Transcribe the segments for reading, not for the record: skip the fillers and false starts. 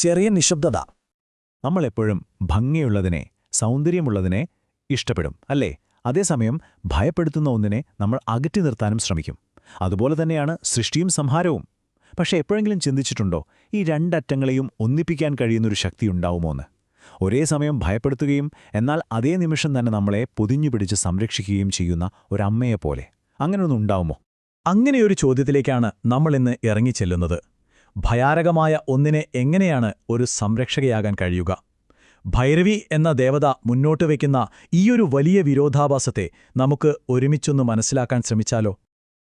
ചെറിയ നിശബ്ദത. നമ്മളെപ്പോഴും ഭംഗിയുള്ളതിനെ, സൗന്ദര്യമുള്ളതിനെ ഇഷ്ടപ്പെടും, അല്ലേ? അതേസമയം ഭയപ്പെടുത്തുന്ന ഒന്നിനെ നമ്മൾ അകറ്റി നിർത്താനും ശ്രമിക്കും. അതുപോലെ തന്നെയാണ് സൃഷ്ടിയും സംഹാരവും. പക്ഷെ എപ്പോഴെങ്കിലും ചിന്തിച്ചിട്ടുണ്ടോ, ഈ രണ്ടറ്റങ്ങളെയും ഒന്നിപ്പിക്കാൻ കഴിയുന്നൊരു ശക്തിയുണ്ടാവുമോന്ന്? ഒരേ സമയം ഭയപ്പെടുത്തുകയും എന്നാൽ അതേ നിമിഷം തന്നെ നമ്മളെ പൊതിഞ്ഞുപിടിച്ച് സംരക്ഷിക്കുകയും ചെയ്യുന്ന ഒരമ്മയെപ്പോലെ അങ്ങനെയൊന്നും ഉണ്ടാവുമോ? അങ്ങനെയൊരു ചോദ്യത്തിലേക്കാണ് നമ്മളിന്ന് ഇറങ്ങിച്ചെല്ലുന്നത്. ഭയാനകമായ ഒന്നിനെ എങ്ങനെയാണ് ഒരു സംരക്ഷകയാകാൻ കഴിയുക? ഭൈരവി എന്ന ദേവത മുന്നോട്ട് വയ്ക്കുന്ന ഈയൊരു വലിയ വിരോധാഭാസത്തെ നമുക്ക് ഒരുമിച്ചൊന്ന് മനസ്സിലാക്കാൻ ശ്രമിച്ചാലോ?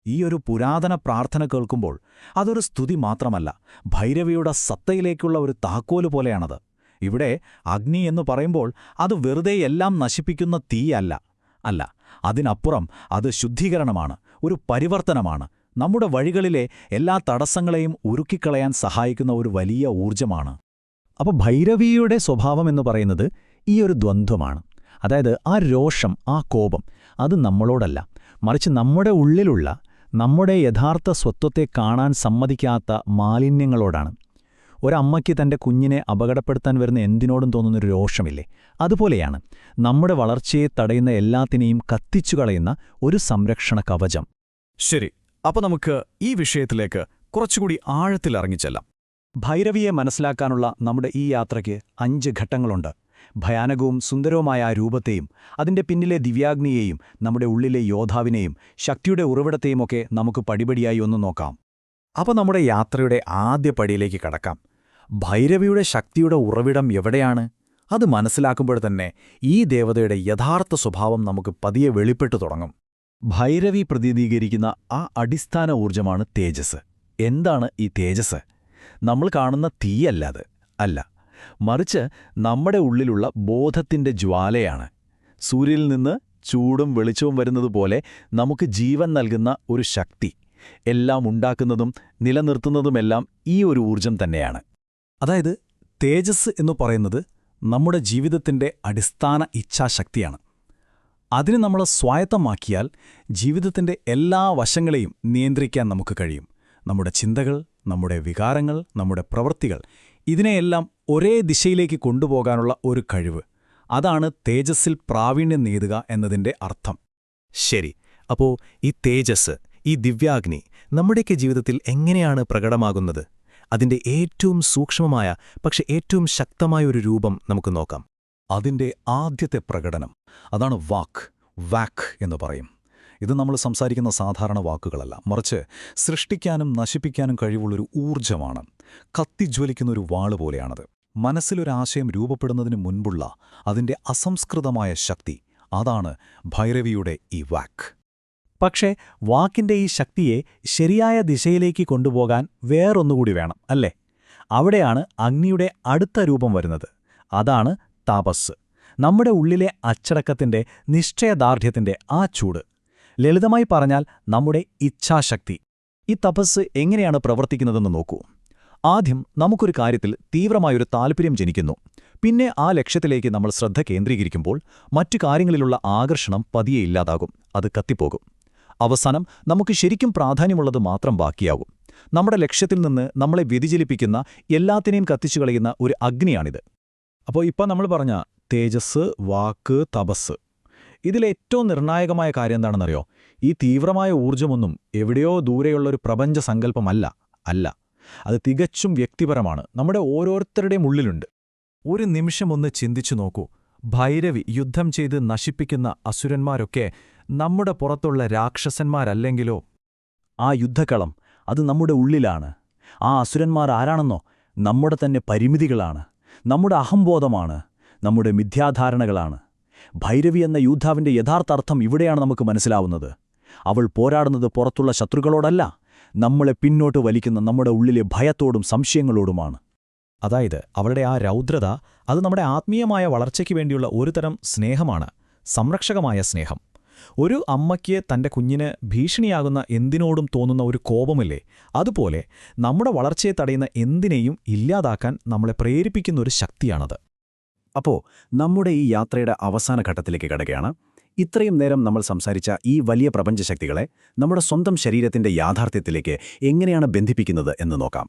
ഈയൊരു പുരാതന പ്രാർത്ഥന കേൾക്കുമ്പോൾ അതൊരു സ്തുതി മാത്രമല്ല, ഭൈരവിയുടെ സത്തയിലേക്കുള്ള ഒരു താക്കോല് പോലെയാണത്. ഇവിടെ അഗ്നി എന്ന് പറയുമ്പോൾ അത് വെറുതെ എല്ലാം നശിപ്പിക്കുന്ന തീയല്ല. അല്ല, അതിനപ്പുറം അത് ശുദ്ധീകരണമാണ്, ഒരു പരിവർത്തനമാണ്. നമ്മുടെ വഴികളിലെ എല്ലാ തടസ്സങ്ങളെയും ഉരുക്കിക്കളയാൻ സഹായിക്കുന്ന ഒരു വലിയ ഊർജ്ജമാണ്. അപ്പോൾ ഭൈരവിയുടെ സ്വഭാവം എന്ന് പറയുന്നത് ഈ ഒരു ദ്വന്ദ്വമാണ്. അതായത് ആ രോഷം, ആ കോപം, അത് നമ്മളോടല്ല, മറിച്ച് നമ്മുടെ ഉള്ളിലുള്ള, നമ്മുടെ യഥാർത്ഥ സ്വത്വത്തെ കാണാൻ സമ്മതിക്കാത്ത മാലിന്യങ്ങളോടാണ്. ഒരമ്മയ്ക്ക് തൻ്റെ കുഞ്ഞിനെ അപകടപ്പെടുത്താൻ വരുന്ന എന്തിനോടും തോന്നുന്നൊരു രോഷമില്ലേ, അതുപോലെയാണ് നമ്മുടെ വളർച്ചയെ തടയുന്ന എല്ലാത്തിനെയും കത്തിച്ചു കളയുന്ന ഒരു സംരക്ഷണ കവചം. ശരി, അപ്പോൾ നമുക്ക് ഈ വിഷയത്തിലേക്ക് കുറച്ചുകൂടി ആഴത്തിലിറങ്ങിച്ചെല്ലാം. ഭൈരവിയെ മനസ്സിലാക്കാനുള്ള നമ്മുടെ ഈ യാത്രയ്ക്ക് 5 ഘട്ടങ്ങളുണ്ട്. ഭയാനകവും സുന്ദരവുമായ ആ രൂപത്തെയും അതിൻ്റെ പിന്നിലെ ദിവ്യാഗ്നിയെയും നമ്മുടെ ഉള്ളിലെ യോദ്ധാവിനെയും ശക്തിയുടെ ഉറവിടത്തെയുമൊക്കെ നമുക്ക് പടിപടിയായി ഒന്ന് നോക്കാം. അപ്പോൾ നമ്മുടെ യാത്രയുടെ ആദ്യ പടിയിലേക്ക് കടക്കാം. ഭൈരവിയുടെ ശക്തിയുടെ ഉറവിടം എവിടെയാണ്? അത് മനസ്സിലാക്കുമ്പോൾ തന്നെ ഈ ദേവതയുടെ യഥാർത്ഥ സ്വഭാവം നമുക്ക് പതിയെ വെളിപ്പെട്ടു തുടങ്ങും. ഭൈരവി പ്രതിനിധീകരിക്കുന്ന ആ അടിസ്ഥാന ഊർജ്ജമാണ് തേജസ്. എന്താണ് ഈ തേജസ്? നമ്മൾ കാണുന്ന തീയല്ലാത്, അല്ല, മറിച്ച് നമ്മുടെ ഉള്ളിലുള്ള ബോധത്തിൻ്റെ ജ്വാലയാണ്. സൂര്യനിൽ നിന്ന് ചൂടും വെളിച്ചവും വരുന്നതുപോലെ നമുക്ക് ജീവൻ നൽകുന്ന ഒരു ശക്തി. എല്ലാം ഉണ്ടാക്കുന്നതും നിലനിർത്തുന്നതുമെല്ലാം ഈ ഒരു ഊർജ്ജം തന്നെയാണ്. അതായത് തേജസ് എന്ന് പറയുന്നത് നമ്മുടെ ജീവിതത്തിൻ്റെ അടിസ്ഥാന ഇച്ഛാശക്തിയാണ്. അതിനെ നമ്മൾ സ്വായത്തമാക്കിയാൽ ജീവിതത്തിൻ്റെ എല്ലാ വശങ്ങളെയും നിയന്ത്രിക്കാൻ നമുക്ക് കഴിയും. നമ്മുടെ ചിന്തകൾ, നമ്മുടെ വികാരങ്ങൾ, നമ്മുടെ പ്രവൃത്തികൾ, ഇതിനെയെല്ലാം ഒരേ ദിശയിലേക്ക് കൊണ്ടുപോകാനുള്ള ഒരു കഴിവ്. അതാണ് തേജസ്സിൽ പ്രാവീണ്യം നേടുക എന്നതിൻ്റെ അർത്ഥം. ശരി, അപ്പോൾ ഈ തേജസ്, ഈ ദിവ്യാഗ്നി നമ്മുടെയൊക്കെ ജീവിതത്തിൽ എങ്ങനെയാണ് പ്രകടമാകുന്നത്? അതിൻ്റെ ഏറ്റവും സൂക്ഷ്മമായ പക്ഷെ ഏറ്റവും ശക്തമായ ഒരു രൂപം നമുക്ക് നോക്കാം. അതിൻ്റെ ആദ്യത്തെ പ്രകടനം അതാണ് വാക്ക് എന്ന് പറയും. ഇത് നമ്മൾ സംസാരിക്കുന്ന സാധാരണ വാക്കുകളല്ല, മറിച്ച് സൃഷ്ടിക്കാനും നശിപ്പിക്കാനും കഴിവുള്ളൊരു ഊർജ്ജമാണ്. കത്തിജ്വലിക്കുന്നൊരു വാള് പോലെയാണത്. മനസ്സിലൊരാശയം രൂപപ്പെടുന്നതിന് മുൻപുള്ള അതിൻ്റെ അസംസ്കൃതമായ ശക്തി, അതാണ് ഭൈരവിയുടെ ഈ വാക്ക്. പക്ഷേ വാക്കിൻ്റെ ഈ ശക്തിയെ ശരിയായ ദിശയിലേക്ക് കൊണ്ടുപോകാൻ വേറൊന്നുകൂടി വേണം, അല്ലേ? അവിടെയാണ് അഗ്നിയുടെ അടുത്ത രൂപം വരുന്നത്. അതാണ് തപസ്. നമ്മുടെ ഉള്ളിലെ അച്ചടക്കത്തിൻ്റെ, നിശ്ചയദാർഢ്യത്തിൻ്റെ ആ ചൂട്. ലളിതമായി പറഞ്ഞാൽ നമ്മുടെ ഇച്ഛാശക്തി. ഈ തപസ് എങ്ങനെയാണ് പ്രവർത്തിക്കുന്നതെന്ന് നോക്കൂ. ആദ്യം നമുക്കൊരു കാര്യത്തിൽ തീവ്രമായൊരു താൽപ്പര്യം ജനിക്കുന്നു. പിന്നെ ആ ലക്ഷ്യത്തിലേക്ക് നമ്മൾ ശ്രദ്ധ കേന്ദ്രീകരിക്കുമ്പോൾ മറ്റു കാര്യങ്ങളിലുള്ള ആകർഷണം പതിയെ ഇല്ലാതാകും, അത് കത്തിപ്പോകും. അവസാനം നമുക്ക് ശരിക്കും പ്രാധാന്യമുള്ളത് മാത്രം ബാക്കിയാകും. നമ്മുടെ ലക്ഷ്യത്തിൽ നിന്ന് നമ്മളെ വ്യതിചലിപ്പിക്കുന്ന എല്ലാത്തിനെയും കത്തിച്ചു കളയുന്ന ഒരു അഗ്നിയാണിത്. അപ്പോൾ ഇപ്പം നമ്മൾ പറഞ്ഞ തേജസ്, വാക്ക്, തപസ്, ഇതിലേറ്റവും നിർണായകമായ കാര്യം എന്താണെന്നറിയോ? ഈ തീവ്രമായ ഊർജ്ജമൊന്നും എവിടെയോ ദൂരെയുള്ളൊരു പ്രപഞ്ച സങ്കല്പമല്ല, അത് തികച്ചും വ്യക്തിപരമാണ്, നമ്മുടെ ഓരോരുത്തരുടെയും ഉള്ളിലുണ്ട്. ഒരു നിമിഷം ഒന്ന് ചിന്തിച്ചു നോക്കൂ. ഭൈരവി യുദ്ധം ചെയ്ത് നശിപ്പിക്കുന്ന അസുരന്മാരൊക്കെ നമ്മുടെ പുറത്തുള്ള രാക്ഷസന്മാരല്ലെങ്കിലോ? ആ യുദ്ധക്കളം അത് നമ്മുടെ ഉള്ളിലാണ്. ആ അസുരന്മാർ ആരാണെന്നോ? നമ്മുടെ തന്നെ പരിമിതികളാണ്, നമ്മുടെ അഹംബോധമാണ്, നമ്മുടെ മിഥ്യാധാരണകളാണ്. ഭൈരവി എന്ന യോദ്ധാവിൻ്റെ യഥാർത്ഥ അർത്ഥം ഇവിടെയാണ് നമുക്ക് മനസ്സിലാവുന്നത്. അവൾ പോരാടുന്നത് പുറത്തുള്ള ശത്രുക്കളോടല്ല, നമ്മളെ പിന്നോട്ട് വലിക്കുന്ന നമ്മുടെ ഉള്ളിലെ ഭയത്തോടും സംശയങ്ങളോടുമാണ്. അതായത് അവളുടെ ആ രൗദ്രത, അത് നമ്മുടെ ആത്മീയമായ വളർച്ചയ്ക്ക് വേണ്ടിയുള്ള ഒരുതരം സ്നേഹമാണ്, സംരക്ഷകമായ സ്നേഹം. ഒരു അമ്മയ്ക്ക് തൻ്റെ കുഞ്ഞിന് ഭീഷണിയാകുന്ന എന്തിനോടും തോന്നുന്ന ഒരു കോപമില്ലേ, അതുപോലെ നമ്മുടെ വളർച്ചയെ തടയുന്ന എന്തിനേയും ഇല്ലാതാക്കാൻ നമ്മളെ പ്രേരിപ്പിക്കുന്ന ഒരു ശക്തിയാണത്. അപ്പോൾ നമ്മുടെ ഈ യാത്രയുടെ അവസാന ഘട്ടത്തിലേക്ക് കടക്കുകയാണ്. ഇത്രയും നേരം നമ്മൾ സംസാരിച്ച ഈ വലിയ പ്രപഞ്ചശക്തികളെ നമ്മുടെ സ്വന്തം ശരീരത്തിൻ്റെ യാഥാർത്ഥ്യത്തിലേക്ക് എങ്ങനെയാണ് ബന്ധിപ്പിക്കുന്നത് എന്ന് നോക്കാം.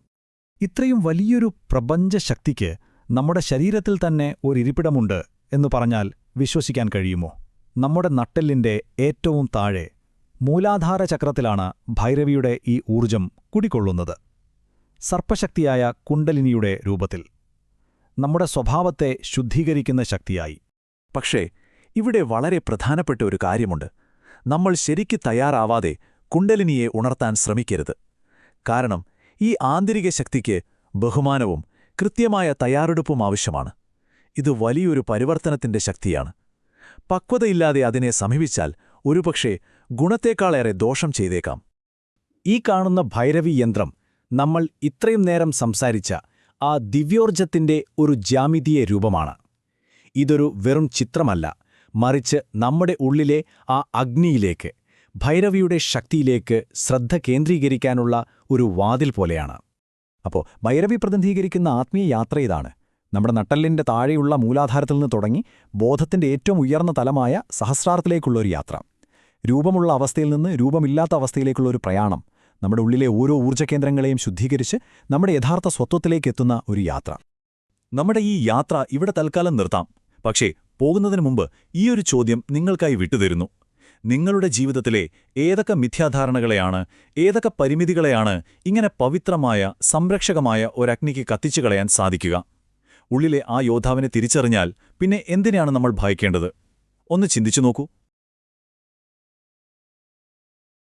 ഇത്രയും വലിയൊരു പ്രപഞ്ചശക്തിക്ക് നമ്മുടെ ശരീരത്തിൽ തന്നെ ഒരിരിപ്പിടമുണ്ട് എന്ന് പറഞ്ഞാൽ വിശ്വസിക്കാൻ കഴിയുമോ? നമ്മുടെ നട്ടെല്ലിന്റെ ഏറ്റവും താഴെ മൂലാധാര ചക്രത്തിലാണ് ഭൈരവിയുടെ ഈ ഊർജം കുടികൊള്ളുന്നത്. സർപ്പശക്തിയായ കുണ്ടലിനിയുടെ രൂപത്തിൽ നമ്മുടെ സ്വഭാവത്തെ ശുദ്ധീകരിക്കുന്ന ശക്തിയായി. പക്ഷേ ഇവിടെ വളരെ പ്രധാനപ്പെട്ട ഒരു കാര്യമുണ്ട്. നമ്മൾ ശരിക്ക് തയ്യാറാവാതെ കുണ്ടലിനിയെ ഉണർത്താൻ ശ്രമിക്കരുത്. കാരണം ഈ ആന്തരിക ശക്തിക്ക് ബഹുമാനവും കൃത്യമായ തയ്യാറെടുപ്പും ആവശ്യമാണ്. ഇത് വലിയൊരു പരിവർത്തനത്തിന്റെ ശക്തിയാണ്. പക്വതയില്ലാതെ അതിനെ സമീപിച്ചാൽ ഒരുപക്ഷേ ഗുണത്തേക്കാളേറെ ദോഷം ചെയ്തേക്കാം. ഈ കാണുന്ന ഭൈരവി യന്ത്രം നമ്മൾ ഇത്രയും നേരം സംസാരിച്ച ആ ദിവ്യോർജത്തിന്റെ ഒരു ജ്യാമിതീയ രൂപമാണ്. ഇതൊരു വെറും ചിത്രമല്ല, മറിച്ച് നമ്മുടെ ഉള്ളിലെ ആ അഗ്നിയിലേക്ക്, ഭൈരവിയുടെ ശക്തിയിലേക്ക് ശ്രദ്ധ കേന്ദ്രീകരിക്കാനുള്ള ഒരു വാതിൽ പോലെയാണ്. അപ്പോൾ ഭൈരവി പ്രതിനിധീകരിക്കുന്ന ആത്മീയ യാത്ര ഇതാണ്. നമ്മുടെ നട്ടെല്ലിന്റെ താഴെയുള്ള മൂലാധാരത്തിൽ നിന്ന് തുടങ്ങി ബോധത്തിന്റെ ഏറ്റവും ഉയർന്ന തലമായ സഹസ്രാരത്തിലേക്കുള്ളൊരു യാത്ര. രൂപമുള്ള അവസ്ഥയിൽ നിന്ന് രൂപമില്ലാത്ത അവസ്ഥയിലേക്കുള്ളൊരു പ്രയാണം. നമ്മുടെ ഉള്ളിലെ ഓരോ ഊർജ്ജകേന്ദ്രങ്ങളെയും ശുദ്ധീകരിച്ച് നമ്മുടെ യഥാർത്ഥ സ്വത്വത്തിലേക്ക് എത്തുന്ന ഒരു യാത്ര. നമ്മുടെ ഈ യാത്ര ഇവിടെ തൽക്കാലം നിർത്താം. പക്ഷേ പോകുന്നതിന് മുമ്പ് ഈയൊരു ചോദ്യം നിങ്ങൾക്കായി വിട്ടുതരുന്നു. നിങ്ങളുടെ ജീവിതത്തിലെ ഏതൊക്കെ മിഥ്യാധാരണകളെയാണ്, ഏതൊക്കെ പരിമിതികളെയാണ് ഇങ്ങനെ പവിത്രമായ, സംരക്ഷകമായ ഒരഗ്നിക്ക് കത്തിച്ചു കളയാൻ സാധിക്കുക? ഉള്ളിലെ ആ യോദ്ധാവിനെ തിരിച്ചറിഞ്ഞാൽ പിന്നെ എന്തിനാണ് നമ്മൾ ഭയക്കേണ്ടത്? ഒന്ന് ചിന്തിച്ചു നോക്കൂ.